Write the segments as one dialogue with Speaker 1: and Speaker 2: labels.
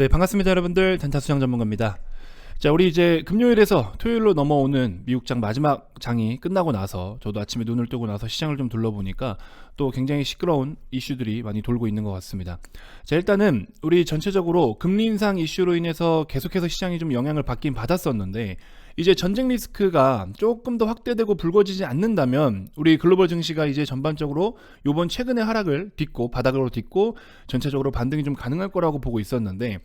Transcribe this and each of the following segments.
Speaker 1: 네, 반갑습니다, 여러분들. 단타수장 전문가입니다. 자, 우리 이제 금요일에서 토요일로 넘어오는 미국장 마지막 장이 끝나고 나서 저도 아침에 눈을 뜨고 나서 시장을 좀 둘러보니까 또 굉장히 시끄러운 이슈들이 많이 돌고 있는 것 같습니다. 자, 일단은 우리 전체적으로 금리 인상 이슈로 인해서 계속해서 시장이 좀 영향을 받긴 받았었는데, 이제 전쟁 리스크가 조금 더 확대되고 불거지지 않는다면 우리 글로벌 증시가 이제 전반적으로 요번 최근의 하락을 딛고 바닥으로 딛고 전체적으로 반등이 좀 가능할 거라고 보고 있었는데,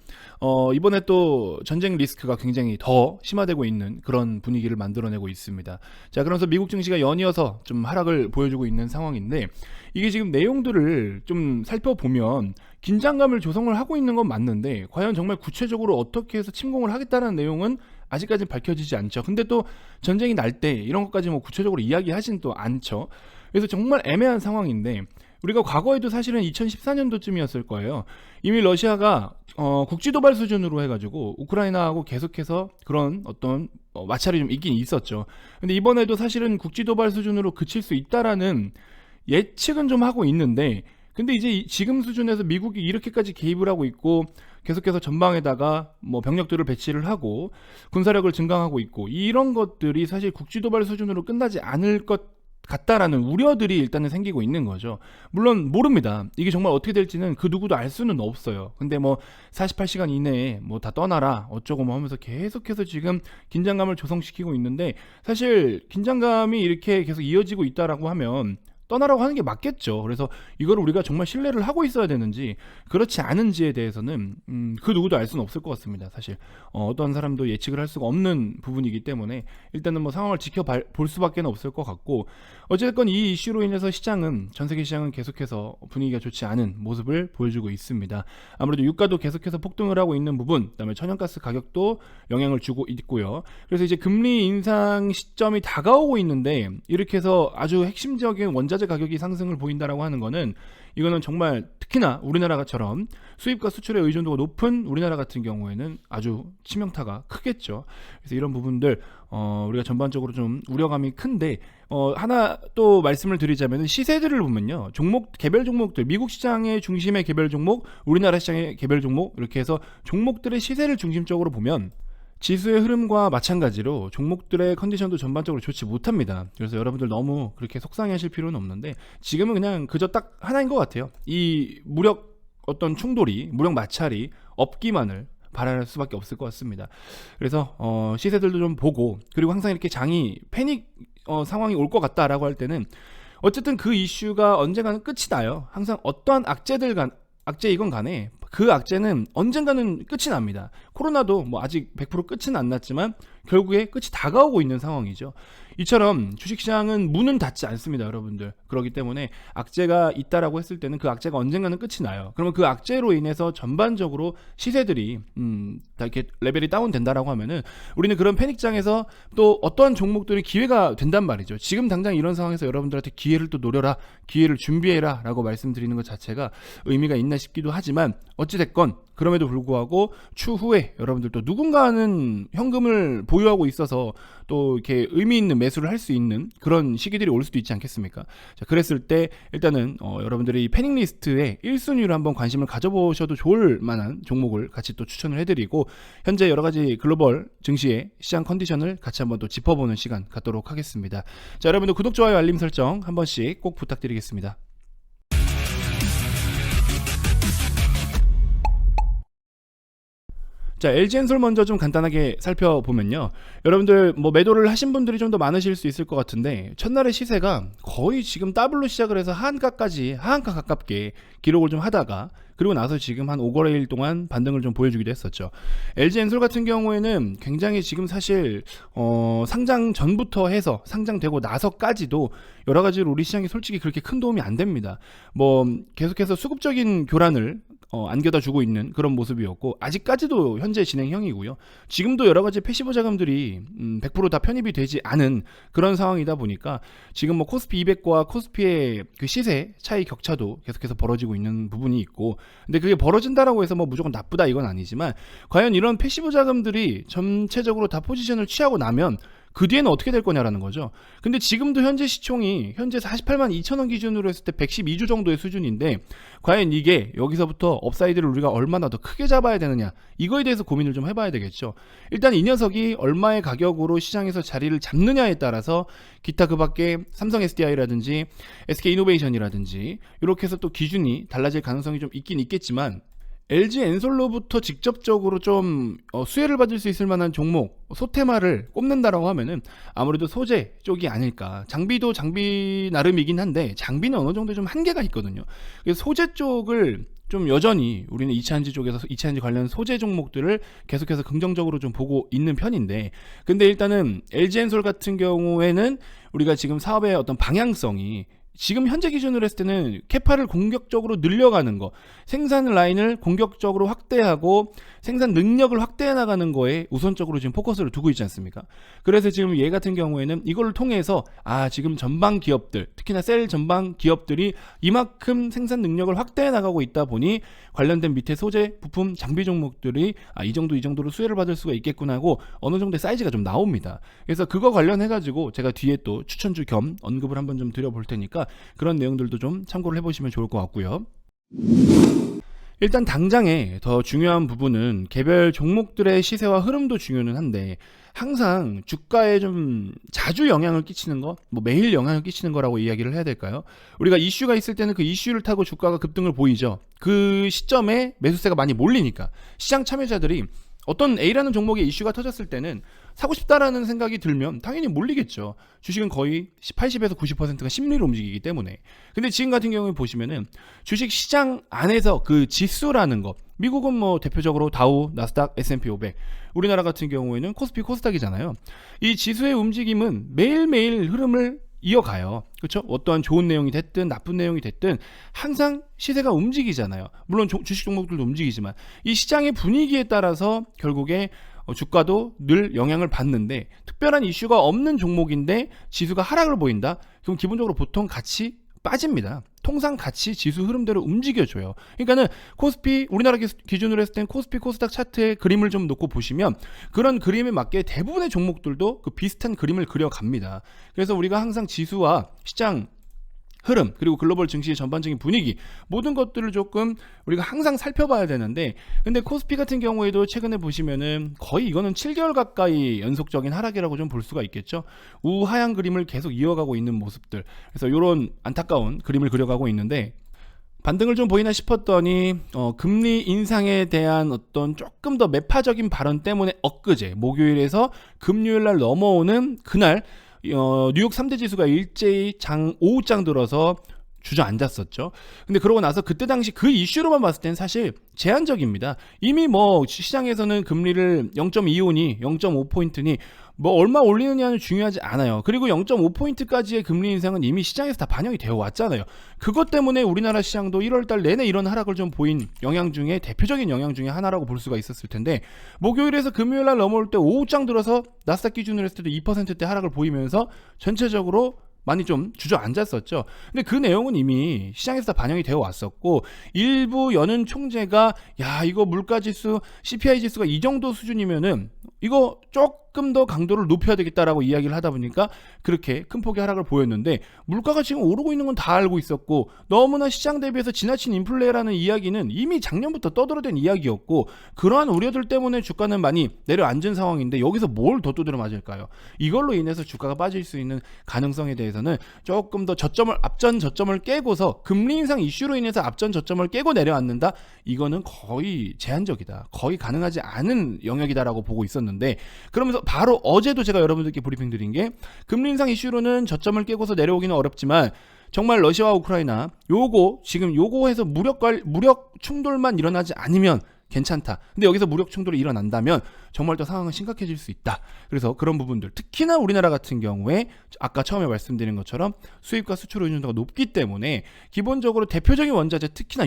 Speaker 1: 이번에 또 전쟁 리스크가 굉장히 더 심화되고 있는 그런 분위기를 만들어내고 있습니다. 자, 그러면서 미국 증시가 연이어서 좀 하락을 보여주고 있는 상황인데, 이게 지금 내용들을 좀 살펴보면 긴장감을 조성을 하고 있는 건 맞는데, 과연 정말 구체적으로 어떻게 해서 침공을 하겠다는 내용은 아직까지 밝혀지지 않죠. 근데 또 전쟁이 날 때 이런 것까지 뭐 구체적으로 이야기하진 또 않죠. 그래서 정말 애매한 상황인데, 우리가 과거에도 사실은 2014년도쯤이었을 거예요. 이미 러시아가 국지 도발 수준으로 해가지고 우크라이나하고 계속해서 그런 어떤 마찰이 좀 있긴 있었죠. 근데 이번에도 사실은 국지 도발 수준으로 그칠 수 있다라는 예측은 좀 하고 있는데, 근데 이제 지금 수준에서 미국이 이렇게까지 개입을 하고 있고 계속해서 전방에다가 뭐 병력들을 배치를 하고 군사력을 증강하고 있고, 이런 것들이 사실 국지도발 수준으로 끝나지 않을 것 같다라는 우려들이 일단은 생기고 있는 거죠. 물론 모릅니다. 이게 정말 어떻게 될지는 그 누구도 알 수는 없어요. 근데 뭐 48시간 이내에 뭐 다 떠나라 어쩌고 뭐 하면서 계속해서 지금 긴장감을 조성시키고 있는데, 사실 긴장감이 이렇게 계속 이어지고 있다라고 하면 떠나라고 하는 게 맞겠죠. 그래서 이걸 우리가 정말 신뢰를 하고 있어야 되는지 그렇지 않은지에 대해서는 그 누구도 알 수는 없을 것 같습니다. 사실 어떤 사람도 예측을 할 수가 없는 부분이기 때문에 일단은 뭐 상황을 지켜볼 수밖에 없을 것 같고, 어쨌든 이 이슈로 인해서 시장은, 전 세계 시장은 계속해서 분위기가 좋지 않은 모습을 보여주고 있습니다. 아무래도 유가도 계속해서 폭등을 하고 있는 부분, 그다음에 천연가스 가격도 영향을 주고 있고요. 그래서 이제 금리 인상 시점이 다가오고 있는데, 이렇게 해서 아주 핵심적인 원자재 가격이 상승을 보인다라고 하는 거는, 이거는 정말 특히나 우리나라처럼 수입과 수출의 의존도가 높은 우리나라 같은 경우에는 아주 치명타가 크겠죠. 그래서 이런 부분들 우리가 전반적으로 좀 우려감이 큰데, 하나 또 말씀을 드리자면 시세들을 보면요, 개별 종목들, 미국 시장의 중심의 개별 종목, 우리나라 시장의 개별 종목, 이렇게 해서 종목들의 시세를 중심적으로 보면 지수의 흐름과 마찬가지로 종목들의 컨디션도 전반적으로 좋지 못합니다. 그래서 여러분들 너무 그렇게 속상해하실 필요는 없는데, 지금은 그냥 그저 딱 하나인 것 같아요. 이 무력 어떤 충돌이, 무력 마찰이 없기만을 바랄 수밖에 없을 것 같습니다. 그래서 시세들도 좀 보고, 그리고 항상 이렇게 장이 패닉 상황이 올 것 같다라고 할 때는 어쨌든 그 이슈가 언젠가는 끝이 나요. 항상 어떠한 악재이건 간에 그 악재는 언젠가는 끝이 납니다. 코로나도 뭐 아직 100% 끝은 안 났지만 결국에 끝이 다가오고 있는 상황이죠. 이처럼 주식시장은 문은 닫지 않습니다, 여러분들. 그렇기 때문에 악재가 있다라고 했을 때는 그 악재가 언젠가는 끝이 나요. 그러면 그 악재로 인해서 전반적으로 시세들이 다 이렇게 레벨이 다운된다라고 하면은 우리는 그런 패닉장에서 또 어떠한 종목들이 기회가 된단 말이죠. 지금 당장 이런 상황에서 여러분들한테 기회를 또 노려라, 기회를 준비해라 라고 말씀드리는 것 자체가 의미가 있나 싶기도 하지만, 어찌됐건 그럼에도 불구하고 추후에 여러분들도 누군가는 현금을 보유하고 있어서 또 이렇게 의미 있는 매수를 할 수 있는 그런 시기들이 올 수도 있지 않겠습니까? 자, 그랬을 때 일단은 여러분들이 패닉 리스트에 1순위로 한번 관심을 가져보셔도 좋을 만한 종목을 같이 또 추천을 해드리고, 현재 여러 가지 글로벌 증시의 시장 컨디션을 같이 한번 또 짚어보는 시간 갖도록 하겠습니다. 자, 여러분들 구독, 좋아요, 알림 설정 한 번씩 꼭 부탁드리겠습니다. 자, LG엔솔 먼저 좀 간단하게 살펴보면요, 여러분들 뭐 매도를 하신 분들이 좀 더 많으실 수 있을 것 같은데, 첫날의 시세가 거의 지금 더블로 시작을 해서 하한가 가깝게 기록을 좀 하다가, 그리고 나서 지금 한 5거래일 동안 반등을 좀 보여주기도 했었죠. LG엔솔 같은 경우에는 굉장히 지금 사실 상장 전부터 해서 상장되고 나서까지도 여러 가지로 우리 시장이 솔직히 그렇게 큰 도움이 안 됩니다. 뭐 계속해서 수급적인 교란을 안겨다 주고 있는 그런 모습이었고, 아직까지도 현재 진행형이고요. 지금도 여러 가지 패시브 자금들이 100% 다 편입이 되지 않은 그런 상황이다 보니까 지금 뭐 코스피 200과 코스피의 그 시세 차이 격차도 계속해서 벌어지고 있는 부분이 있고, 근데 그게 벌어진다라고 해서 뭐 무조건 나쁘다 이건 아니지만, 과연 이런 패시브 자금들이 전체적으로 다 포지션을 취하고 나면 그 뒤에는 어떻게 될 거냐라는 거죠. 근데 지금도 현재 시총이 현재 48만 2천 원 기준으로 했을 때 112주 정도의 수준인데 과연 이게 여기서부터 업사이드를 우리가 얼마나 더 크게 잡아야 되느냐, 이거에 대해서 고민을 좀 해봐야 되겠죠. 일단 이 녀석이 얼마의 가격으로 시장에서 자리를 잡느냐에 따라서 기타 그 밖에 삼성 SDI라든지 SK이노베이션이라든지 이렇게 해서 또 기준이 달라질 가능성이 좀 있긴 있겠지만, LG 엔솔로부터 직접적으로 좀 수혜를 받을 수 있을 만한 종목, 소테마를 꼽는다라고 하면은 아무래도 소재 쪽이 아닐까. 장비도 장비 나름이긴 한데 장비는 어느 정도 좀 한계가 있거든요. 그래서 소재 쪽을 좀 여전히 우리는 이차전지 쪽에서 이차전지 관련 소재 종목들을 계속해서 긍정적으로 좀 보고 있는 편인데, 근데 일단은 LG 엔솔 같은 경우에는 우리가 지금 사업의 어떤 방향성이 지금 현재 기준으로 했을 때는 캐파를 공격적으로 늘려가는 거, 생산 라인을 공격적으로 확대하고 생산 능력을 확대해 나가는 거에 우선적으로 지금 포커스를 두고 있지 않습니까? 그래서 지금 얘 같은 경우에는 이걸 통해서 지금 전방 기업들, 특히나 셀 전방 기업들이 이만큼 생산 능력을 확대해 나가고 있다 보니 관련된 밑에 소재, 부품, 장비 종목들이 이 정도로 수혜를 받을 수가 있겠구나 하고 어느 정도의 사이즈가 좀 나옵니다. 그래서 그거 관련해 가지고 제가 뒤에 또 추천주 겸 언급을 한번 좀 드려볼 테니까 그런 내용들도 좀 참고를 해보시면 좋을 것 같고요. 일단 당장에 더 중요한 부분은 개별 종목들의 시세와 흐름도 중요는 한데, 항상 주가에 좀 자주 영향을 끼치는 거, 뭐 매일 영향을 끼치는 거라고 이야기를 해야 될까요? 우리가 이슈가 있을 때는 그 이슈를 타고 주가가 급등을 보이죠. 그 시점에 매수세가 많이 몰리니까 시장 참여자들이 어떤 A라는 종목의 이슈가 터졌을 때는 사고 싶다라는 생각이 들면 당연히 몰리겠죠. 주식은 거의 80에서 90%가 심리로 움직이기 때문에. 근데 지금 같은 경우에 보시면은 주식 시장 안에서 그 지수라는 거, 미국은 뭐 대표적으로 다우, 나스닥, S&P 500, 우리나라 같은 경우에는 코스피, 코스닥이잖아요. 이 지수의 움직임은 매일매일 흐름을 이어가요. 그렇죠? 어떠한 좋은 내용이 됐든 나쁜 내용이 됐든 항상 시세가 움직이잖아요. 물론 주식 종목들도 움직이지만 이 시장의 분위기에 따라서 결국에 주가도 늘 영향을 받는데, 특별한 이슈가 없는 종목인데 지수가 하락을 보인다? 그럼 기본적으로 보통 같이 빠집니다. 통상 같이 지수 흐름대로 움직여줘요. 그러니까는 코스피, 우리나라 기준으로 했을 땐 코스피, 코스닥 차트의 그림을 좀 놓고 보시면 그런 그림에 맞게 대부분의 종목들도 그 비슷한 그림을 그려갑니다. 그래서 우리가 항상 지수와 시장 흐름, 그리고 글로벌 증시의 전반적인 분위기, 모든 것들을 조금 우리가 항상 살펴봐야 되는데, 근데 코스피 같은 경우에도 최근에 보시면은 거의 이거는 7개월 가까이 연속적인 하락이라고 좀 볼 수가 있겠죠. 우하향 그림을 계속 이어가고 있는 모습들, 그래서 이런 안타까운 그림을 그려가고 있는데, 반등을 좀 보이나 싶었더니 금리 인상에 대한 어떤 조금 더 매파적인 발언 때문에 엊그제 목요일에서 금요일날 넘어오는 그날 뉴욕 3대 지수가 일제히 오후장 들어서 주저앉았었죠. 근데 그러고 나서 그때 당시 그 이슈로만 봤을 땐 사실 제한적입니다. 이미 뭐 시장에서는 금리를 0.25니 0.5포인트니 뭐 얼마 올리느냐는 중요하지 않아요. 그리고 0.5포인트까지의 금리 인상은 이미 시장에서 다 반영이 되어 왔잖아요. 그것 때문에 우리나라 시장도 1월달 내내 이런 하락을 좀 보인 영향 중에 대표적인 영향 중에 하나라고 볼 수가 있었을 텐데, 목요일에서 금요일날 넘어올 때 오후장 들어서 나스닥 기준으로 했을 때도 2%대 하락을 보이면서 전체적으로 많이 좀 주저앉았었죠. 근데 그 내용은 이미 시장에서 다 반영이 되어 왔었고, 일부 연은 총재가 이거 물가지수, CPI 지수가 이 정도 수준이면은 이거 조금 더 강도를 높여야 되겠다라고 이야기를 하다 보니까 그렇게 큰 폭의 하락을 보였는데, 물가가 지금 오르고 있는 건 다 알고 있었고 너무나 시장 대비해서 지나친 인플레라는 이야기는 이미 작년부터 떠들어댄 이야기였고, 그러한 우려들 때문에 주가는 많이 내려앉은 상황인데 여기서 뭘 더 두드려 맞을까요? 이걸로 인해서 주가가 빠질 수 있는 가능성에 대해서는 조금 더 앞전 저점을 깨고서 금리 인상 이슈로 인해서 앞전 저점을 깨고 내려앉는다? 이거는 거의 제한적이다. 거의 가능하지 않은 영역이다라고 보고 있었는데, 그러면서 바로 어제도 제가 여러분들께 브리핑 드린 게, 금리 인상 이슈로는 저점을 깨고서 내려오기는 어렵지만 정말 러시아와 우크라이나 지금 요거에서 무력 충돌만 일어나지 않으면 괜찮다. 근데 여기서 무력 충돌이 일어난다면 정말 더 상황은 심각해질 수 있다. 그래서 그런 부분들, 특히나 우리나라 같은 경우에 아까 처음에 말씀드린 것처럼 수입과 수출 의존도가 높기 때문에 기본적으로 대표적인 원자재, 특히나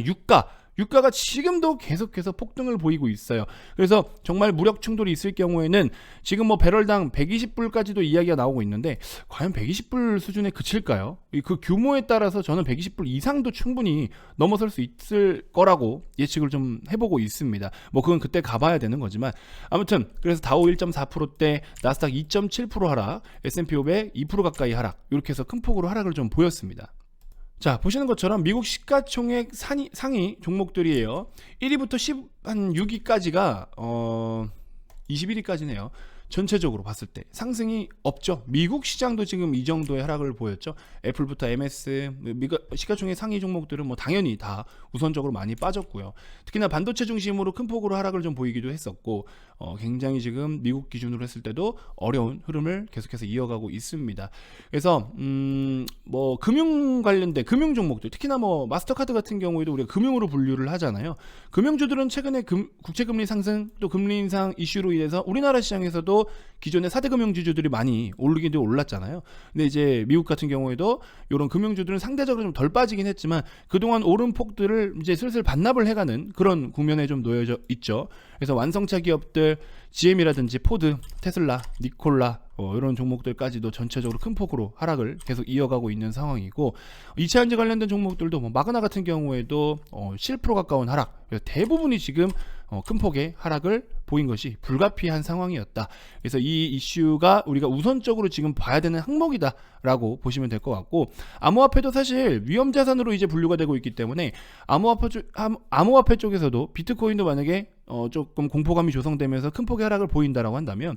Speaker 1: 유가가 지금도 계속해서 폭등을 보이고 있어요. 그래서 정말 무력 충돌이 있을 경우에는 지금 뭐 배럴당 120불까지도 이야기가 나오고 있는데 과연 120불 수준에 그칠까요? 그 규모에 따라서 저는 120불 이상도 충분히 넘어설 수 있을 거라고 예측을 좀 해보고 있습니다. 뭐 그건 그때 가봐야 되는 거지만 아무튼 그래서 다우 1.4%대, 나스닥 2.7% 하락, S&P 500 2% 가까이 하락, 이렇게 해서 큰 폭으로 하락을 좀 보였습니다. 자, 보시는 것처럼 미국 시가총액 상위 종목들이에요. 1위부터 6위까지가 21위까지네요. 전체적으로 봤을 때 상승이 없죠. 미국 시장도 지금 이 정도의 하락을 보였죠. 애플부터 MS, 시가총액 상위 종목들은 뭐 당연히 다 우선적으로 많이 빠졌고요. 특히나 반도체 중심으로 큰 폭으로 하락을 좀 보이기도 했었고, 굉장히 지금 미국 기준으로 했을 때도 어려운 흐름을 계속해서 이어가고 있습니다. 그래서 뭐 금융 관련된 금융 종목들, 특히나 뭐 마스터카드 같은 경우에도 우리가 금융으로 분류를 하잖아요. 금융주들은 최근에 국채금리 상승, 또 금리 인상 이슈로 인해서 우리나라 시장에서도 기존의 4대 금융주주들이 많이 오르기도 올랐잖아요. 근데 이제 미국 같은 경우에도 이런 금융주들은 상대적으로 좀 덜 빠지긴 했지만 그동안 오른 폭들을 이제 슬슬 반납을 해가는 그런 국면에 좀 놓여져 있죠. 그래서 완성차 기업들 GM이라든지 포드, 테슬라, 니콜라 이런 종목들까지도 전체적으로 큰 폭으로 하락을 계속 이어가고 있는 상황이고, 2차 전지 관련된 종목들도 뭐 마그나 같은 경우에도 7% 가까운 하락, 그래서 대부분이 지금 큰 폭의 하락을 보인 것이 불가피한 상황이었다. 그래서 이 이슈가 우리가 우선적으로 지금 봐야 되는 항목이다라고 보시면 될 것 같고, 암호화폐도 사실 위험자산으로 이제 분류가 되고 있기 때문에 암호화폐 쪽에서도 비트코인도 만약에 조금 공포감이 조성되면서 큰 폭의 하락을 보인다라고 한다면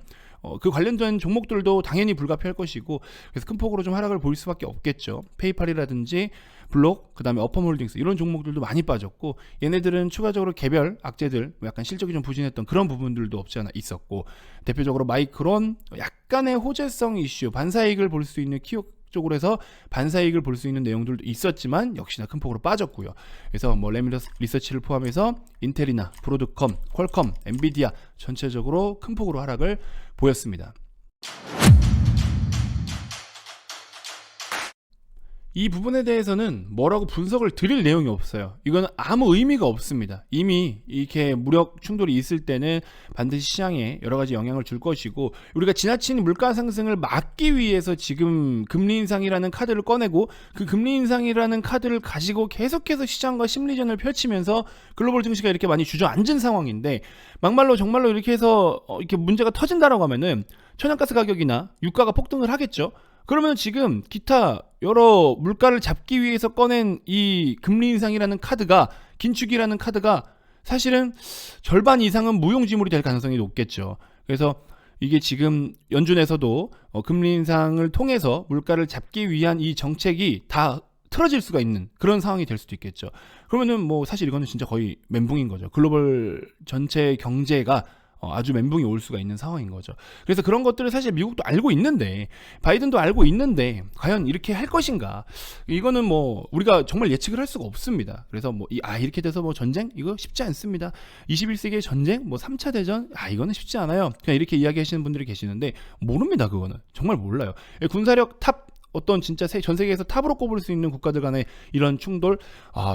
Speaker 1: 그 관련된 종목들도 당연히 불가피할 것이고, 그래서 큰 폭으로 좀 하락을 보일 수밖에 없겠죠. 페이팔이라든지 블록, 그 다음에 어펌홀딩스 이런 종목들도 많이 빠졌고, 얘네들은 추가적으로 개별 악재들 약간 실적이 좀 부진했던 그런 부분들도 없지 않아 있었고, 대표적으로 마이크론 약간의 호재성 이슈, 반사이익을 볼 수 있는 키옥 쪽으로 해서 반사이익을 볼 수 있는 내용들도 있었지만 역시나 큰 폭으로 빠졌고요. 그래서 뭐 레미러스 리서치를 포함해서 인텔이나 브로드컴, 퀄컴, 엔비디아 전체적으로 큰 폭으로 하락을 보였습니다. 이 부분에 대해서는 뭐라고 분석을 드릴 내용이 없어요. 이건 아무 의미가 없습니다. 이미 이렇게 무력 충돌이 있을 때는 반드시 시장에 여러 가지 영향을 줄 것이고, 우리가 지나친 물가 상승을 막기 위해서 지금 금리 인상이라는 카드를 꺼내고 그 금리 인상이라는 카드를 가지고 계속해서 시장과 심리전을 펼치면서 글로벌 증시가 이렇게 많이 주저앉은 상황인데, 막말로 정말로 이렇게 해서 이렇게 문제가 터진다라고 하면은 천연가스 가격이나 유가가 폭등을 하겠죠. 그러면 지금 기타 여러 물가를 잡기 위해서 꺼낸 이 금리 인상이라는 카드가, 긴축이라는 카드가 사실은 절반 이상은 무용지물이 될 가능성이 높겠죠. 그래서 이게 지금 연준에서도 금리 인상을 통해서 물가를 잡기 위한 이 정책이 다 틀어질 수가 있는 그런 상황이 될 수도 있겠죠. 그러면은 뭐 사실 이거는 진짜 거의 멘붕인 거죠. 글로벌 전체 경제가 아주 멘붕이 올 수가 있는 상황인 거죠. 그래서 그런 것들을 사실 미국도 알고 있는데, 바이든도 알고 있는데 과연 이렇게 할 것인가, 이거는 뭐 우리가 정말 예측을 할 수가 없습니다. 그래서 뭐 이렇게 돼서 뭐 전쟁 이거 쉽지 않습니다. 21세기의 전쟁, 뭐 3차 대전, 이거는 쉽지 않아요. 그냥 이렇게 이야기하시는 분들이 계시는데 모릅니다. 그거는 정말 몰라요. 군사력 탑, 어떤 진짜 전 세계에서 탑으로 꼽을 수 있는 국가들 간의 이런 충돌,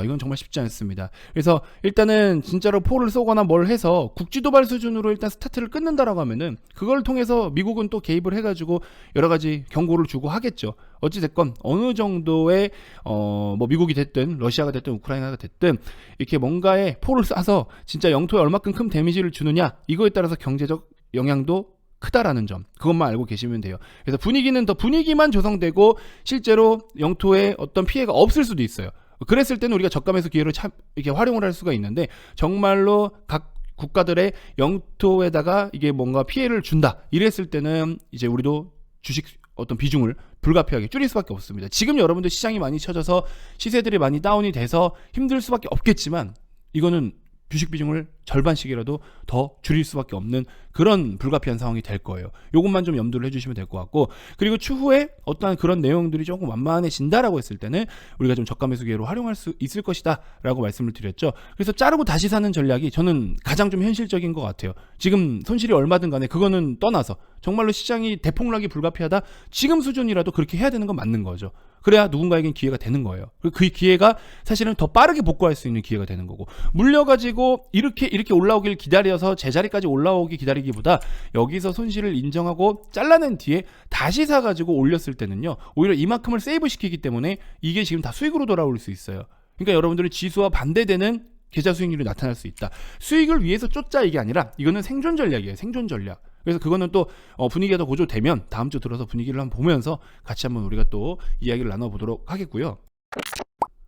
Speaker 1: 이건 정말 쉽지 않습니다. 그래서 일단은 진짜로 포를 쏘거나 뭘 해서 국지도발 수준으로 일단 스타트를 끊는다라고 하면은 그걸 통해서 미국은 또 개입을 해가지고 여러 가지 경고를 주고 하겠죠. 어찌됐건 어느 정도의 뭐 미국이 됐든 러시아가 됐든 우크라이나가 됐든 이렇게 뭔가에 포를 쏴서 진짜 영토에 얼마큼 큰 데미지를 주느냐, 이거에 따라서 경제적 영향도 크다라는 점, 그것만 알고 계시면 돼요. 그래서 분위기만 조성되고 실제로 영토에 어떤 피해가 없을 수도 있어요. 그랬을 때는 우리가 적감해서 기회를 이렇게 활용을 할 수가 있는데, 정말로 각 국가들의 영토에다가 이게 뭔가 피해를 준다 이랬을 때는 이제 우리도 주식 어떤 비중을 불가피하게 줄일 수밖에 없습니다. 지금 여러분들 시장이 많이 쳐져서 시세들이 많이 다운이 돼서 힘들 수밖에 없겠지만, 이거는 주식 비중을 절반씩이라도 더 줄일 수밖에 없는 그런 불가피한 상황이 될 거예요. 이것만 좀 염두를 해주시면 될 것 같고, 그리고 추후에 어떠한 그런 내용들이 조금 완만해진다라고 했을 때는 우리가 좀 저가 매수 기회로 활용할 수 있을 것이다 라고 말씀을 드렸죠. 그래서 자르고 다시 사는 전략이 저는 가장 좀 현실적인 것 같아요. 지금 손실이 얼마든 간에 그거는 떠나서 정말로 시장이 대폭락이 불가피하다, 지금 수준이라도 그렇게 해야 되는 건 맞는 거죠. 그래야 누군가에겐 기회가 되는 거예요. 그리고 그 기회가 사실은 더 빠르게 복구할 수 있는 기회가 되는 거고, 물려가지고 이렇게 올라오길 기다려서 제자리까지 올라오기 기다리기보다 여기서 손실을 인정하고 잘라낸 뒤에 다시 사가지고 올렸을 때는요, 오히려 이만큼을 세이브 시키기 때문에 이게 지금 다 수익으로 돌아올 수 있어요. 그러니까 여러분들이 지수와 반대되는 계좌 수익률이 나타날 수 있다. 수익을 위해서 쫓자 이게 아니라 이거는 생존 전략이에요. 생존 전략. 그래서 그거는 또 분위기가 더 고조되면 다음 주 들어서 분위기를 한번 보면서 같이 한번 우리가 또 이야기를 나눠보도록 하겠고요.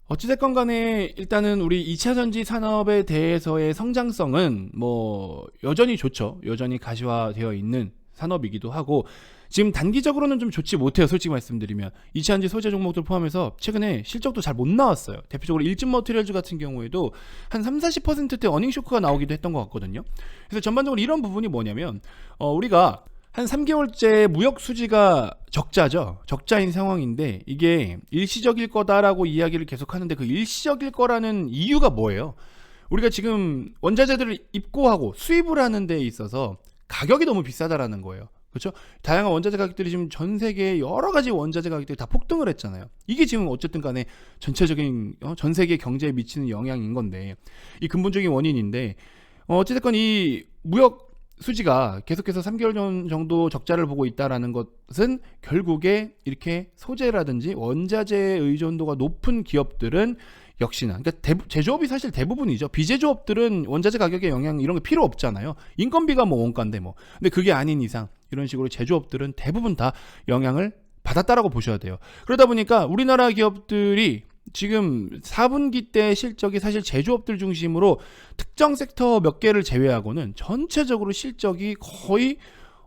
Speaker 1: 어찌됐건 간에 일단은 우리 2차전지 산업에 대해서의 성장성은 뭐 여전히 좋죠. 여전히 가시화되어 있는 산업이기도 하고, 지금 단기적으로는 좀 좋지 못해요. 솔직히 말씀드리면 2차전지 소재 종목들 포함해서 최근에 실적도 잘 못 나왔어요. 대표적으로 일진 머티리얼즈 같은 경우에도 한 30-40%대 어닝 쇼크가 나오기도 했던 것 같거든요. 그래서 전반적으로 이런 부분이 뭐냐면 우리가 한 3개월째 무역 수지가 적자죠. 적자인 상황인데 이게 일시적일 거다라고 이야기를 계속 하는데, 그 일시적일 거라는 이유가 뭐예요? 우리가 지금 원자재들을 입고하고 수입을 하는 데 있어서 가격이 너무 비싸다라는 거예요. 그렇죠? 다양한 원자재 가격들이 지금 전 세계 여러 가지 원자재 가격들이 다 폭등을 했잖아요. 이게 지금 어쨌든 간에 전체적인 전 세계 경제에 미치는 영향인 건데, 이 근본적인 원인인데, 어찌됐건 이 무역 수지가 계속해서 3개월 정도 적자를 보고 있다라는 것은 결국에 이렇게 소재라든지 원자재의 의존도가 높은 기업들은 역시나, 그러니까 제조업이 사실 대부분이죠. 비제조업들은 원자재 가격의 영향 이런 게 필요 없잖아요. 인건비가 뭐 원가인데 뭐. 근데 그게 아닌 이상 이런 식으로 제조업들은 대부분 다 영향을 받았다라고 보셔야 돼요. 그러다 보니까 우리나라 기업들이 지금 4분기 때 실적이 사실 제조업들 중심으로 특정 섹터 몇 개를 제외하고는 전체적으로 실적이 거의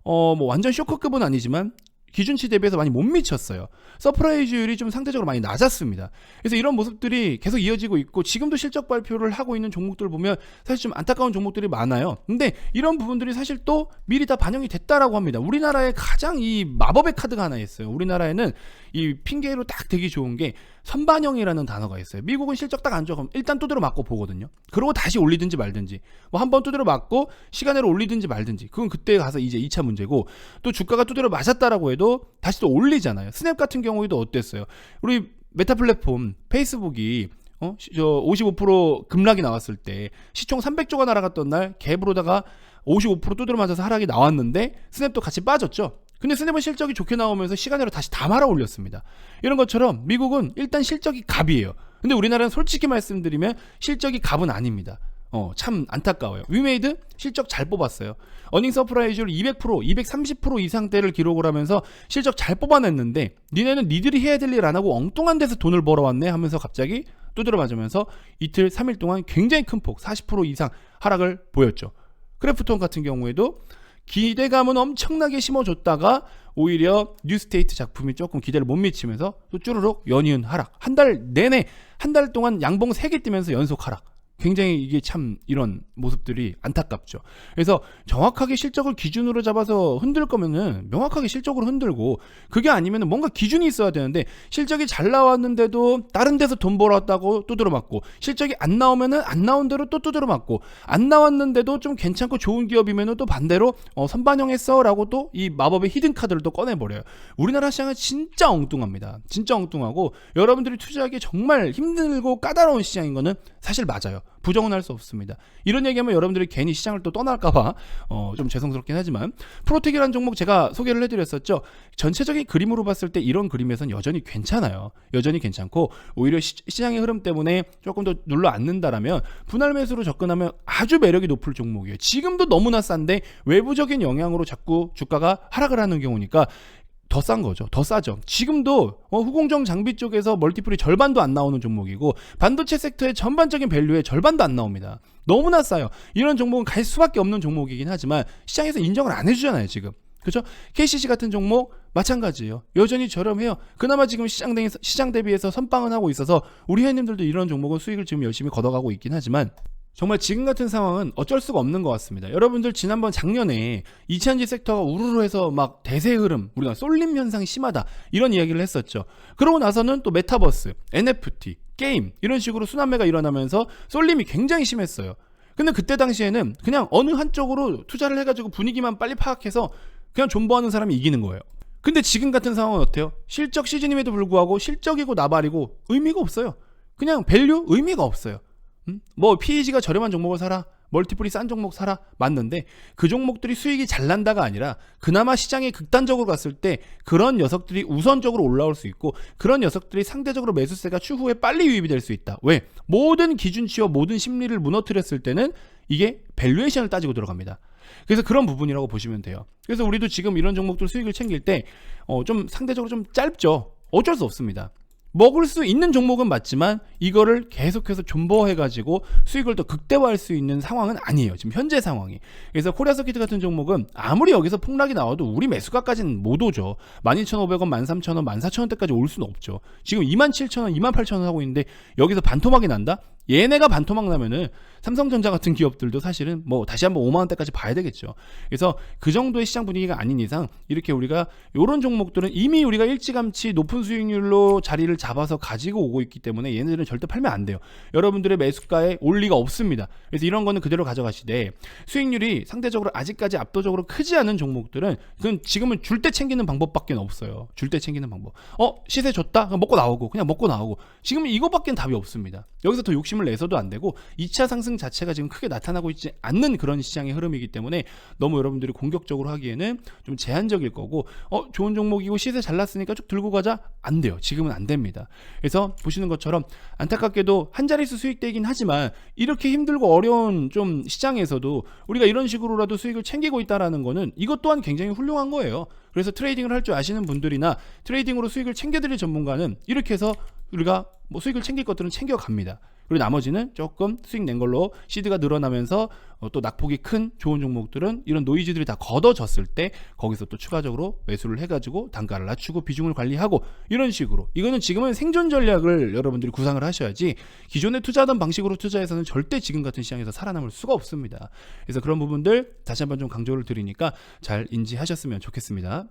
Speaker 1: 뭐 완전 쇼크급은 아니지만 기준치 대비해서 많이 못 미쳤어요. 서프라이즈율이 좀 상대적으로 많이 낮았습니다. 그래서 이런 모습들이 계속 이어지고 있고, 지금도 실적 발표를 하고 있는 종목들 보면 사실 좀 안타까운 종목들이 많아요. 근데 이런 부분들이 사실 또 미리 다 반영이 됐다라고 합니다. 우리나라에 가장 이 마법의 카드가 하나 있어요. 우리나라에는 이 핑계로 딱 되기 좋은 게 선반영이라는 단어가 있어요. 미국은 실적 딱 안 좋아 그럼 일단 두드려 맞고 보거든요. 그러고 다시 올리든지 말든지, 뭐 한번 두드려 맞고 시간으로 올리든지 말든지, 그건 그때 가서 이제 2차 문제고, 또 주가가 두드려 맞았다라고 해도 다시 또 올리잖아요. 스냅 같은 경우에도 어땠어요? 우리 메타 플랫폼 페이스북이 55% 급락이 나왔을 때 시총 300조가 날아갔던 날 갭으로다가 55% 두드려 맞아서 하락이 나왔는데 스냅도 같이 빠졌죠. 근데 스냅은 실적이 좋게 나오면서 시간으로 다시 다 말아 올렸습니다. 이런 것처럼 미국은 일단 실적이 갑이에요. 근데 우리나라는 솔직히 말씀드리면 실적이 갑은 아닙니다. 참 안타까워요. 위메이드 실적 잘 뽑았어요. 어닝 서프라이즈율 200%, 230% 이상대를 기록을 하면서 실적 잘 뽑아냈는데, 니네는 니들이 해야 될 일 안 하고 엉뚱한 데서 돈을 벌어왔네 하면서 갑자기 두드려 맞으면서 이틀 3일 동안 굉장히 큰 폭 40% 이상 하락을 보였죠. 크래프톤 같은 경우에도 기대감은 엄청나게 심어줬다가 오히려 뉴스테이트 작품이 조금 기대를 못 미치면서 또 쭈르륵 연이은 하락. 한 달 동안 양봉 3개 뜨면서 연속 하락. 굉장히 이게 참 이런 모습들이 안타깝죠. 그래서 정확하게 실적을 기준으로 잡아서 흔들 거면은 명확하게 실적으로 흔들고, 그게 아니면은 뭔가 기준이 있어야 되는데, 실적이 잘 나왔는데도 다른 데서 돈 벌었다고 두드려 맞고, 실적이 안 나오면은 안 나온 대로 또 두드려 맞고, 안 나왔는데도 좀 괜찮고 좋은 기업이면은 또 반대로 선반영했어라고 또 이 마법의 히든 카드를 또 꺼내버려요. 우리나라 시장은 진짜 엉뚱합니다. 진짜 엉뚱하고 여러분들이 투자하기 정말 힘들고 까다로운 시장인 거는 사실 맞아요. 부정은 할 수 없습니다. 이런 얘기하면 여러분들이 괜히 시장을 또 떠날까봐 좀 죄송스럽긴 하지만, 프로텍이라는 종목 제가 소개를 해드렸었죠. 전체적인 그림으로 봤을 때 이런 그림에선 여전히 괜찮아요. 여전히 괜찮고, 오히려 시장의 흐름 때문에 조금 더 눌러 앉는다라면 분할 매수로 접근하면 아주 매력이 높을 종목이에요. 지금도 너무나 싼데 외부적인 영향으로 자꾸 주가가 하락을 하는 경우니까 더 싼 거죠. 더 싸죠. 지금도 후공정 장비 쪽에서 멀티플이 절반도 안 나오는 종목이고, 반도체 섹터의 전반적인 밸류의 절반도 안 나옵니다. 너무나 싸요. 이런 종목은 갈 수밖에 없는 종목이긴 하지만 시장에서 인정을 안 해주잖아요 지금. 그렇죠? KCC 같은 종목 마찬가지예요. 여전히 저렴해요. 그나마 지금 시장 대비해서 선방은 하고 있어서 우리 회원님들도 이런 종목은 수익을 지금 열심히 걷어가고 있긴 하지만, 정말 지금 같은 상황은 어쩔 수가 없는 것 같습니다. 여러분들 지난번 작년에 2차전지 섹터가 우르르 해서 막 대세 흐름, 우리가 쏠림 현상이 심하다 이런 이야기를 했었죠. 그러고 나서는 또 메타버스, NFT, 게임 이런 식으로 순환매가 일어나면서 쏠림이 굉장히 심했어요. 근데 그때 당시에는 그냥 어느 한쪽으로 투자를 해가지고 분위기만 빨리 파악해서 그냥 존버하는 사람이 이기는 거예요. 근데 지금 같은 상황은 어때요? 실적 시즌임에도 불구하고 실적이고 나발이고 의미가 없어요. 그냥 밸류 의미가 없어요. 뭐 PEG가 저렴한 종목을 사라, 멀티플이 싼 종목 사라, 맞는데 그 종목들이 수익이 잘 난다가 아니라 그나마 시장이 극단적으로 갔을 때 그런 녀석들이 우선적으로 올라올 수 있고 그런 녀석들이 상대적으로 매수세가 추후에 빨리 유입이 될 수 있다. 왜? 모든 기준치와 모든 심리를 무너뜨렸을 때는 이게 밸류에이션을 따지고 들어갑니다. 그래서 그런 부분이라고 보시면 돼요. 그래서 우리도 지금 이런 종목들 수익을 챙길 때 좀 상대적으로 좀 짧죠. 어쩔 수 없습니다. 먹을 수 있는 종목은 맞지만 이거를 계속해서 존버해가지고 수익을 더 극대화할 수 있는 상황은 아니에요. 지금 현재 상황이. 그래서 코리아서킷 같은 종목은 아무리 여기서 폭락이 나와도 우리 매수가까지는 못 오죠. 12,500원, 13,000원, 14,000원대까지 올 수는 없죠. 지금 27,000원, 28,000원 하고 있는데 여기서 반토막이 난다? 얘네가 반토막 나면은 삼성전자 같은 기업들도 사실은 뭐 다시 한번 5만원대까지 봐야 되겠죠. 그래서 그 정도의 시장 분위기가 아닌 이상 이렇게 우리가 이런 종목들은 이미 우리가 일찌감치 높은 수익률로 자리를 잡아서 가지고 오고 있기 때문에 얘네들은 절대 팔면 안 돼요. 여러분들의 매수가에 올 리가 없습니다. 그래서 이런 거는 그대로 가져가시되 수익률이 상대적으로 아직까지 압도적으로 크지 않은 종목들은 그건 지금은 줄 때 챙기는 방법밖에 없어요. 줄 때 챙기는 방법. 시세 줬다? 그냥 먹고 나오고 그냥 먹고 나오고 지금은 이거밖에 답이 없습니다. 여기서 더 욕심을 내서도 안 되고 2차 상승 자체가 지금 크게 나타나고 있지 않는 그런 시장의 흐름이기 때문에 너무 여러분들이 공격적으로 하기에는 좀 제한적일 거고 좋은 종목이고 시세 잘 났으니까 쭉 들고 가자? 안 돼요. 지금은 안 됩니다. 그래서 보시는 것처럼 안타깝게도 한 자릿수 수익되긴 하지만 이렇게 힘들고 어려운 좀 시장에서도 우리가 이런 식으로라도 수익을 챙기고 있다라는 거는 이것 또한 굉장히 훌륭한 거예요. 그래서 트레이딩을 할 줄 아시는 분들이나 트레이딩으로 수익을 챙겨드릴 전문가는 이렇게 해서 우리가 뭐 수익을 챙길 것들은 챙겨갑니다. 그리고 나머지는 조금 수익 낸 걸로 시드가 늘어나면서 또 낙폭이 큰 좋은 종목들은 이런 노이즈들이 다 걷어졌을 때 거기서 또 추가적으로 매수를 해가지고 단가를 낮추고 비중을 관리하고 이런 식으로 이거는 지금은 생존 전략을 여러분들이 구상을 하셔야지 기존에 투자하던 방식으로 투자해서는 절대 지금 같은 시장에서 살아남을 수가 없습니다. 그래서 그런 부분들 다시 한번 좀 강조를 드리니까 잘 인지하셨으면 좋겠습니다.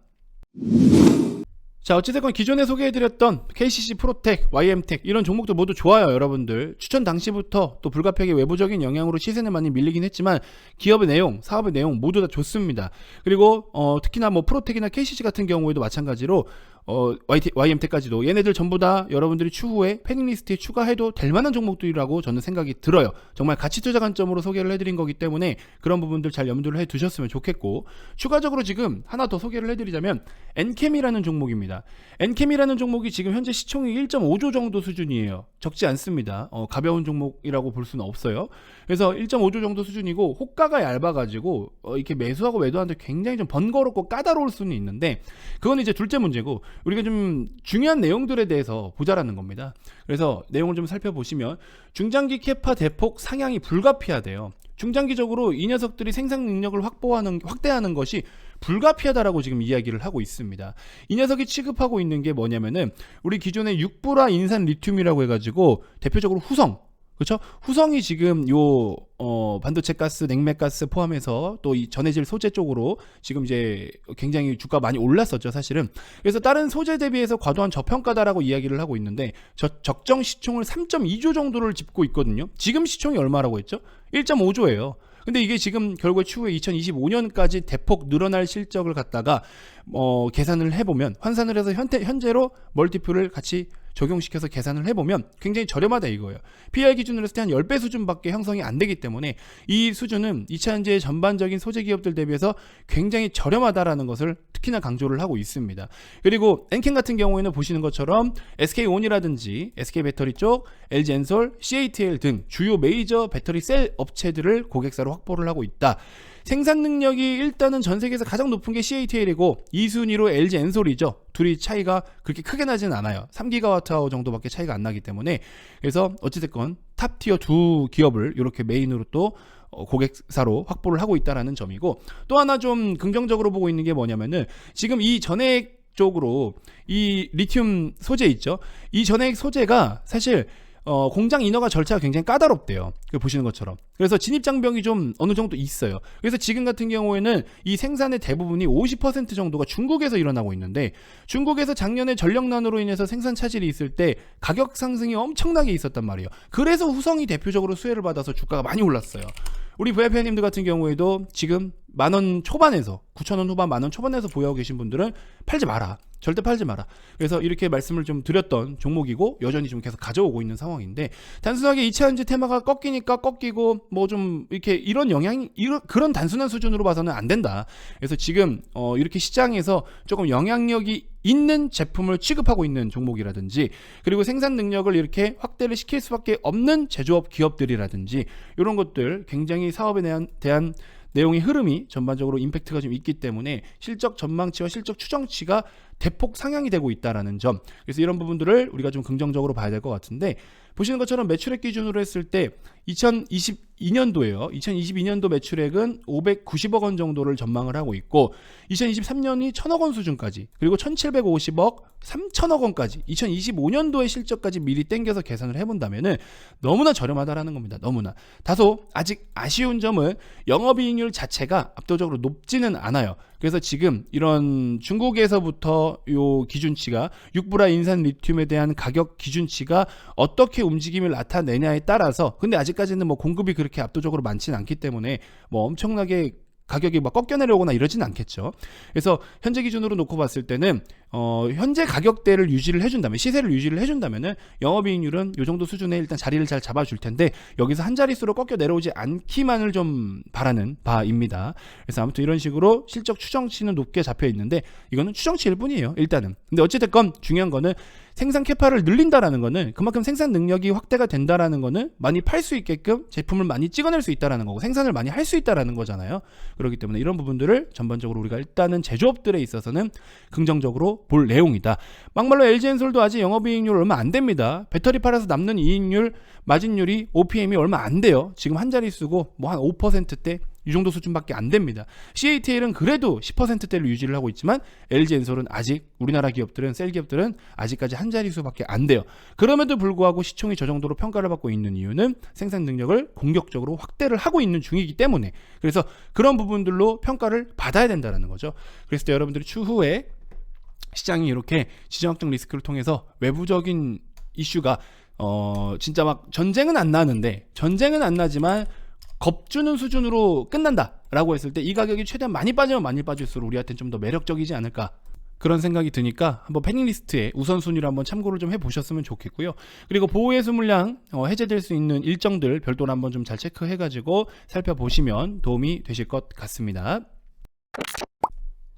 Speaker 1: 자, 어찌됐건 기존에 소개해드렸던 KCC, 프로텍, YM텍 이런 종목들 모두 좋아요. 여러분들 추천 당시부터 또 불가피하게 외부적인 영향으로 시세는 많이 밀리긴 했지만 기업의 내용, 사업의 내용 모두 다 좋습니다. 그리고 특히나 뭐 프로텍이나 KCC 같은 경우에도 마찬가지로 YM텍까지도 얘네들 전부 다 여러분들이 추후에 패닉리스트에 추가해도 될 만한 종목들이라고 저는 생각이 들어요. 정말 가치 투자 관점으로 소개를 해드린 거기 때문에 그런 부분들 잘 염두를 해두셨으면 좋겠고, 추가적으로 지금 하나 더 소개를 해드리자면 엔캠이라는 종목입니다. 엔캠이라는 종목이 지금 현재 시총이 1.5조 정도 수준이에요. 적지 않습니다. 가벼운 종목이라고 볼 수는 없어요. 그래서 1.5조 정도 수준이고 호가가 얇아가지고 이렇게 매수하고 매도하는데 굉장히 좀 번거롭고 까다로울 수는 있는데, 그건 이제 둘째 문제고 우리가 좀 중요한 내용들에 대해서 보자라는 겁니다. 그래서 내용을 좀 살펴보시면 중장기 캐파 대폭 상향이 불가피하대요. 중장기적으로 이 녀석들이 생산 능력을 확대하는 것이 불가피하다라고 지금 이야기를 하고 있습니다. 이 녀석이 취급하고 있는 게 뭐냐면은 우리 기존의 6불화 인산 리튬이라고 해가지고 대표적으로 후성, 그렇죠? 후성이 지금 요 반도체 가스, 냉매 가스 포함해서 또 이 전해질 소재 쪽으로 지금 이제 굉장히 주가 많이 올랐었죠, 사실은. 그래서 다른 소재 대비해서 과도한 저평가다라고 이야기를 하고 있는데 적정 시총을 3.2조 정도를 짚고 있거든요. 지금 시총이 얼마라고 했죠? 1.5조예요. 근데 이게 지금 결국에 추후에 2025년까지 대폭 늘어날 실적을 갖다가 계산을 해보면, 환산을 해서 현재로 멀티플을 같이 적용시켜서 계산을 해보면 굉장히 저렴하다 이거예요. PER 기준으로 했을 때 한 10배 수준밖에 형성이 안 되기 때문에 이 수준은 2차전지의 전반적인 소재 기업들 대비해서 굉장히 저렴하다라는 것을 특히나 강조를 하고 있습니다. 그리고 엔캠 같은 경우에는 보시는 것처럼 SK온이라든지 SK배터리 쪽, LG엔솔, CATL 등 주요 메이저 배터리 셀 업체들을 고객사로 확보를 하고 있다. 생산 능력이 일단은 전 세계에서 가장 높은 게 CATL이고 2순위로 LG엔솔이죠. 둘이 차이가 그렇게 크게 나지는 않아요. 3GWh 정도밖에 차이가 안 나기 때문에. 그래서 어찌됐건 탑티어 두 기업을 이렇게 메인으로 또 고객사로 확보를 하고 있다라는 점이고, 또 하나 좀 긍정적으로 보고 있는 게 뭐냐면은 지금 이 전액 쪽으로 이 리튬 소재 있죠. 이 전액 소재가 사실 공장 인허가 절차가 굉장히 까다롭대요. 보시는 것처럼. 그래서 진입 장벽이 좀 어느 정도 있어요. 그래서 지금 같은 경우에는 이 생산의 대부분이 50% 정도가 중국에서 일어나고 있는데, 중국에서 작년에 전력난으로 인해서 생산 차질이 있을 때 가격 상승이 엄청나게 있었단 말이에요. 그래서 후성이 대표적으로 수혜를 받아서 주가가 많이 올랐어요. 우리 VIP님들 같은 경우에도 지금 10,000원 초반에서 9,000원 후반 10,000원 초반에서 보유하고 계신 분들은 팔지 마라. 절대 팔지 마라. 그래서 이렇게 말씀을 좀 드렸던 종목이고 여전히 좀 계속 가져오고 있는 상황인데, 단순하게 이차전지 테마가 꺾이니까 꺾이고 뭐 좀 이렇게 이런 영향이 그런 단순한 수준으로 봐서는 안 된다. 그래서 지금 이렇게 시장에서 조금 영향력이 있는 제품을 취급하고 있는 종목이라든지, 그리고 생산 능력을 이렇게 확대를 시킬 수밖에 없는 제조업 기업들이라든지, 이런 것들 굉장히 사업에 대한 내용의 흐름이 전반적으로 임팩트가 좀 있기 때문에 실적 전망치와 실적 추정치가 대폭 상향이 되고 있다라는 점. 그래서 이런 부분들을 우리가 좀 긍정적으로 봐야 될 것 같은데, 보시는 것처럼 매출액 기준으로 했을 때 2022년도에요. 2022년도 매출액은 590억 원 정도를 전망을 하고 있고, 2023년이 1,000억 원 수준까지, 그리고 1,750억, 3,000억 원까지 2025년도의 실적까지 미리 땡겨서 계산을 해본다면은 너무나 저렴하다라는 겁니다. 너무나. 다소 아직 아쉬운 점은 영업이익률 자체가 압도적으로 높지는 않아요. 그래서 지금 이런 중국에서부터 요 기준치가, 육브라 인산 리튬에 대한 가격 기준치가 어떻게 움직임을 나타내냐에 따라서, 근데 아직까지는 뭐 공급이 그렇게 압도적으로 많지는 않기 때문에 뭐 엄청나게 가격이 막 꺾여 내려오거나 이러진 않겠죠. 그래서 현재 기준으로 놓고 봤을 때는 현재 가격대를 유지를 해준다면, 시세를 유지를 해준다면은 영업이익률은 이 정도 수준에 일단 자리를 잘 잡아줄 텐데, 여기서 한 자릿수로 꺾여 내려오지 않기만을 좀 바라는 바입니다. 그래서 아무튼 이런 식으로 실적 추정치는 높게 잡혀 있는데, 이거는 추정치일 뿐이에요, 일단은. 근데 어찌됐건 중요한 거는 생산 캐파를 늘린다라는 거는 그만큼 생산 능력이 확대가 된다라는 거는 많이 팔 수 있게끔 제품을 많이 찍어낼 수 있다라는 거고, 생산을 많이 할 수 있다라는 거잖아요. 그렇기 때문에 이런 부분들을 전반적으로 우리가 일단은 제조업들에 있어서는 긍정적으로 볼 내용이다. 막말로 LG엔솔도 아직 영업이익률 얼마 안 됩니다. 배터리 팔아서 남는 이익률, 마진율이 OPM이 얼마 안 돼요. 지금 한 자릿수고 뭐 한 5%대 이 정도 수준밖에 안 됩니다. CATL은 그래도 10%대를 유지를 하고 있지만, LG엔솔은 아직, 우리나라 기업들은, 셀 기업들은 아직까지 한 자릿수밖에 안 돼요. 그럼에도 불구하고 시총이 저 정도로 평가를 받고 있는 이유는 생산 능력을 공격적으로 확대를 하고 있는 중이기 때문에, 그래서 그런 부분들로 평가를 받아야 된다는 거죠. 그래서 여러분들이 추후에 시장이 이렇게 지정학적 리스크를 통해서 외부적인 이슈가 진짜 막 전쟁은 안 나지만 겁주는 수준으로 끝난다라고 했을 때, 이 가격이 최대한 많이 빠지면 많이 빠질수록 우리한테는 좀 더 매력적이지 않을까, 그런 생각이 드니까 한번 패닝리스트에 우선순위를 한번 참고를 좀 해보셨으면 좋겠고요. 그리고 보호해수 물량 해제될 수 있는 일정들 별도로 한번 좀 잘 체크해가지고 살펴보시면 도움이 되실 것 같습니다.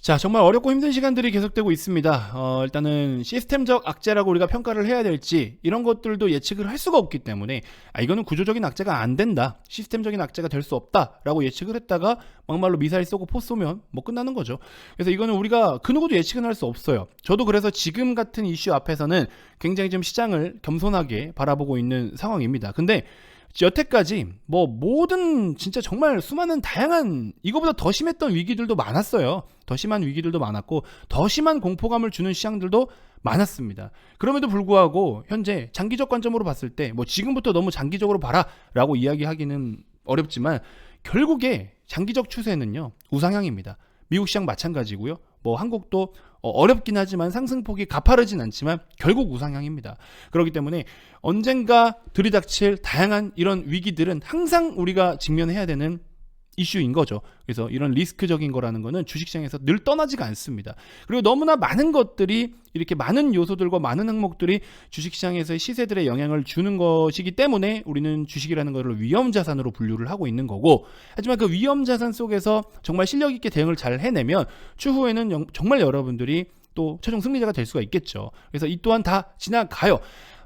Speaker 1: 자, 정말 어렵고 힘든 시간들이 계속되고 있습니다. 일단은 시스템적 악재라고 우리가 평가를 해야 될지, 이런 것들도 예측을 할 수가 없기 때문에, 이거는 구조적인 악재가 안 된다, 시스템적인 악재가 될 수 없다 라고 예측을 했다가 막말로 미사일 쏘고 포 쏘면 뭐 끝나는 거죠. 그래서 이거는 우리가 그 누구도 예측은 할 수 없어요. 저도 그래서 지금 같은 이슈 앞에서는 굉장히 좀 시장을 겸손하게 바라보고 있는 상황입니다. 근데 여태까지 뭐 모든 진짜 정말 수많은 다양한, 이거보다 더 심했던 위기들도 많았어요. 더 심한 위기들도 많았고, 더 심한 공포감을 주는 시장들도 많았습니다. 그럼에도 불구하고 현재 장기적 관점으로 봤을 때, 뭐 지금부터 너무 장기적으로 봐라 라고 이야기하기는 어렵지만, 결국에 장기적 추세는요 우상향입니다. 미국 시장 마찬가지고요. 뭐 한국도 어렵긴 하지만 상승폭이 가파르진 않지만 결국 우상향입니다. 그렇기 때문에 언젠가 들이닥칠 다양한 이런 위기들은 항상 우리가 직면해야 되는 이슈인 거죠. 그래서 이런 리스크적인 거라는 거는 주식시장에서 늘 떠나지가 않습니다. 그리고 너무나 많은 것들이, 이렇게 많은 요소들과 많은 항목들이 주식시장에서의 시세들의 영향을 주는 것이기 때문에 우리는 주식이라는 것을 위험자산으로 분류를 하고 있는 거고, 하지만 그 위험자산 속에서 정말 실력 있게 대응을 잘 해내면 추후에는 정말 여러분들이 또 최종 승리자가 될 수가 있겠죠. 그래서 이 또한 다 지나가요.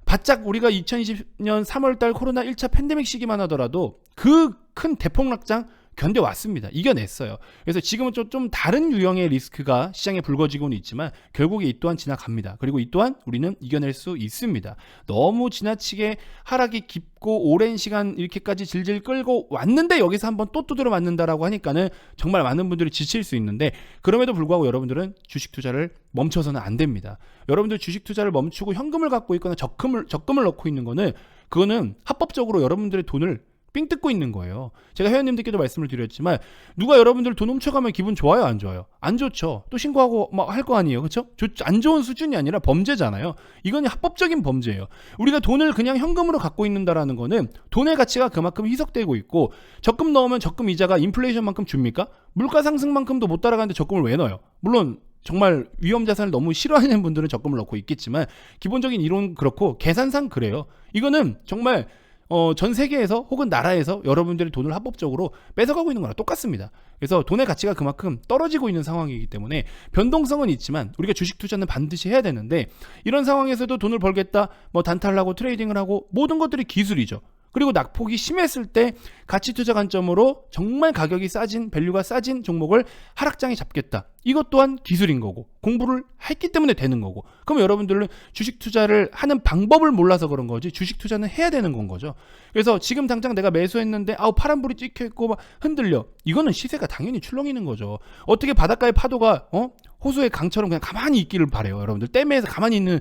Speaker 1: 바짝 우리가 2020년 3월달 코로나 1차 팬데믹 시기만 하더라도 그 큰 대폭락장 견뎌왔습니다. 이겨냈어요. 그래서 지금은 좀 다른 유형의 리스크가 시장에 불거지고는 있지만 결국에 이 또한 지나갑니다. 그리고 이 또한 우리는 이겨낼 수 있습니다. 너무 지나치게 하락이 깊고 오랜 시간 이렇게까지 질질 끌고 왔는데 여기서 한번 또 두드려 맞는다라고 하니까는 정말 많은 분들이 지칠 수 있는데, 그럼에도 불구하고 여러분들은 주식 투자를 멈춰서는 안 됩니다. 여러분들 주식 투자를 멈추고 현금을 갖고 있거나 적금을 넣고 있는 거는 그거는 합법적으로 여러분들의 돈을 삥 뜯고 있는 거예요. 제가 회원님들께도 말씀을 드렸지만 누가 여러분들 돈 훔쳐가면 기분 좋아요, 안 좋아요? 안 좋죠. 또 신고하고 막 할 거 아니에요, 그렇죠? 안 좋은 수준이 아니라 범죄잖아요. 이건 합법적인 범죄예요. 우리가 돈을 그냥 현금으로 갖고 있는다라는 거는 돈의 가치가 그만큼 희석되고 있고, 적금 넣으면 적금 이자가 인플레이션만큼 줍니까? 물가 상승만큼도 못 따라가는데 적금을 왜 넣어요? 물론 정말 위험 자산을 너무 싫어하는 분들은 적금을 넣고 있겠지만 기본적인 이론 그렇고 계산상 그래요. 이거는 정말 전 세계에서 혹은 나라에서 여러분들의 돈을 합법적으로 뺏어가고 있는 거랑 똑같습니다. 그래서 돈의 가치가 그만큼 떨어지고 있는 상황이기 때문에 변동성은 있지만 우리가 주식 투자는 반드시 해야 되는데, 이런 상황에서도 돈을 벌겠다, 뭐 단타를 하고 트레이딩을 하고, 모든 것들이 기술이죠. 그리고 낙폭이 심했을 때 가치 투자 관점으로 정말 가격이 싸진, 밸류가 싸진 종목을 하락장에 잡겠다. 이것 또한 기술인 거고, 공부를 했기 때문에 되는 거고. 그럼 여러분들은 주식 투자를 하는 방법을 몰라서 그런 거지, 주식 투자는 해야 되는 건 거죠. 그래서 지금 당장 내가 매수했는데 파란불이 찍혀 있고 막 흔들려. 이거는 시세가 당연히 출렁이는 거죠. 어떻게 바닷가의 파도가 호수의 강처럼 그냥 가만히 있기를 바래요. 여러분들 댐에서 가만히 있는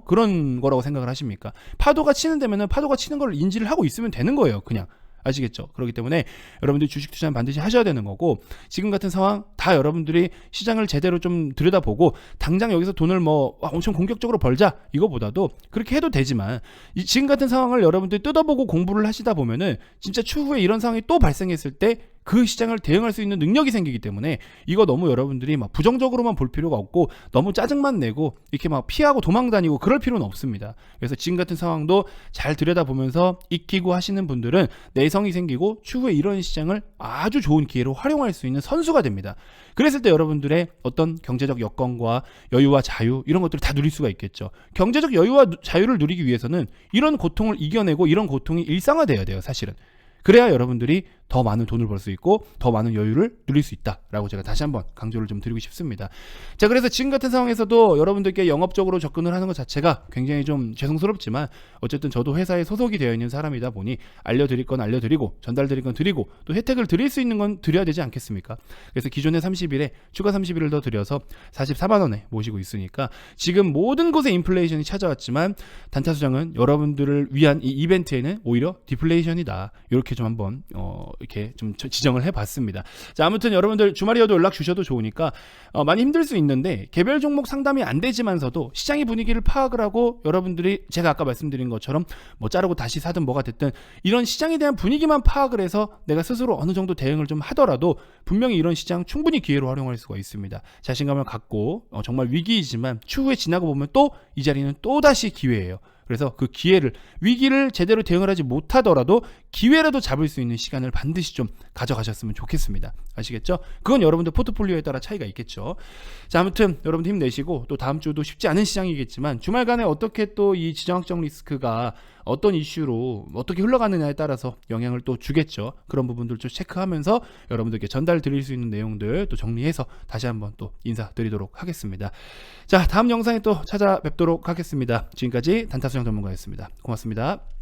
Speaker 1: 그런 거라고 생각을 하십니까? 파도가 치는 데면은 파도가 치는 걸 인지를 하고 있으면 되는 거예요. 그냥. 아시겠죠? 그렇기 때문에 여러분들이 주식 투자는 반드시 하셔야 되는 거고, 지금 같은 상황 다 여러분들이 시장을 제대로 좀 들여다보고 당장 여기서 돈을 엄청 공격적으로 벌자 이거보다도 그렇게 해도 되지만, 지금 같은 상황을 여러분들이 뜯어보고 공부를 하시다 보면은 진짜 추후에 이런 상황이 또 발생했을 때 그 시장을 대응할 수 있는 능력이 생기기 때문에, 이거 너무 여러분들이 막 부정적으로만 볼 필요가 없고 너무 짜증만 내고 이렇게 막 피하고 도망 다니고 그럴 필요는 없습니다. 그래서 지금 같은 상황도 잘 들여다보면서 익히고 하시는 분들은 내성이 생기고 추후에 이런 시장을 아주 좋은 기회로 활용할 수 있는 선수가 됩니다. 그랬을 때 여러분들의 어떤 경제적 여건과 여유와 자유, 이런 것들을 다 누릴 수가 있겠죠. 경제적 여유와 자유를 누리기 위해서는 이런 고통을 이겨내고 이런 고통이 일상화돼야 돼요, 사실은. 그래야 여러분들이 더 많은 돈을 벌 수 있고 더 많은 여유를 누릴 수 있다라고 제가 다시 한번 강조를 좀 드리고 싶습니다. 자, 그래서 지금 같은 상황에서도 여러분들께 영업적으로 접근을 하는 것 자체가 굉장히 좀 죄송스럽지만, 어쨌든 저도 회사에 소속이 되어 있는 사람이다 보니 알려드릴 건 알려드리고 전달드릴 건 드리고 또 혜택을 드릴 수 있는 건 드려야 되지 않겠습니까? 그래서 기존의 30일에 추가 30일을 더 드려서 44만 원에 모시고 있으니까, 지금 모든 곳에 인플레이션이 찾아왔지만 단타수장은 여러분들을 위한 이 이벤트에는 오히려 디플레이션이다. 이렇게 좀 한번 이렇게 좀 지정을 해봤습니다. 자, 아무튼 여러분들 주말이어도 연락 주셔도 좋으니까 많이 힘들 수 있는데, 개별 종목 상담이 안 되지만서도 시장의 분위기를 파악을 하고, 여러분들이 제가 아까 말씀드린 것처럼 뭐 자르고 다시 사든 뭐가 됐든 이런 시장에 대한 분위기만 파악을 해서 내가 스스로 어느 정도 대응을 좀 하더라도 분명히 이런 시장 충분히 기회로 활용할 수가 있습니다. 자신감을 갖고 정말 위기이지만 추후에 지나고 보면 또 이 자리는 또다시 기회예요. 그래서 그 기회를, 위기를 제대로 대응을 하지 못하더라도 기회라도 잡을 수 있는 시간을 반드시 좀 가져가셨으면 좋겠습니다. 아시겠죠? 그건 여러분들 포트폴리오에 따라 차이가 있겠죠. 자, 아무튼 여러분들 힘내시고, 또 다음 주도 쉽지 않은 시장이겠지만 주말간에 어떻게 또 이 지정학적 리스크가 어떤 이슈로 어떻게 흘러가느냐에 따라서 영향을 또 주겠죠. 그런 부분들 좀 체크하면서 여러분들께 전달 드릴 수 있는 내용들 또 정리해서 다시 한번 또 인사드리도록 하겠습니다. 자, 다음 영상에 또 찾아뵙도록 하겠습니다. 지금까지 단타수장 전문가였습니다. 고맙습니다.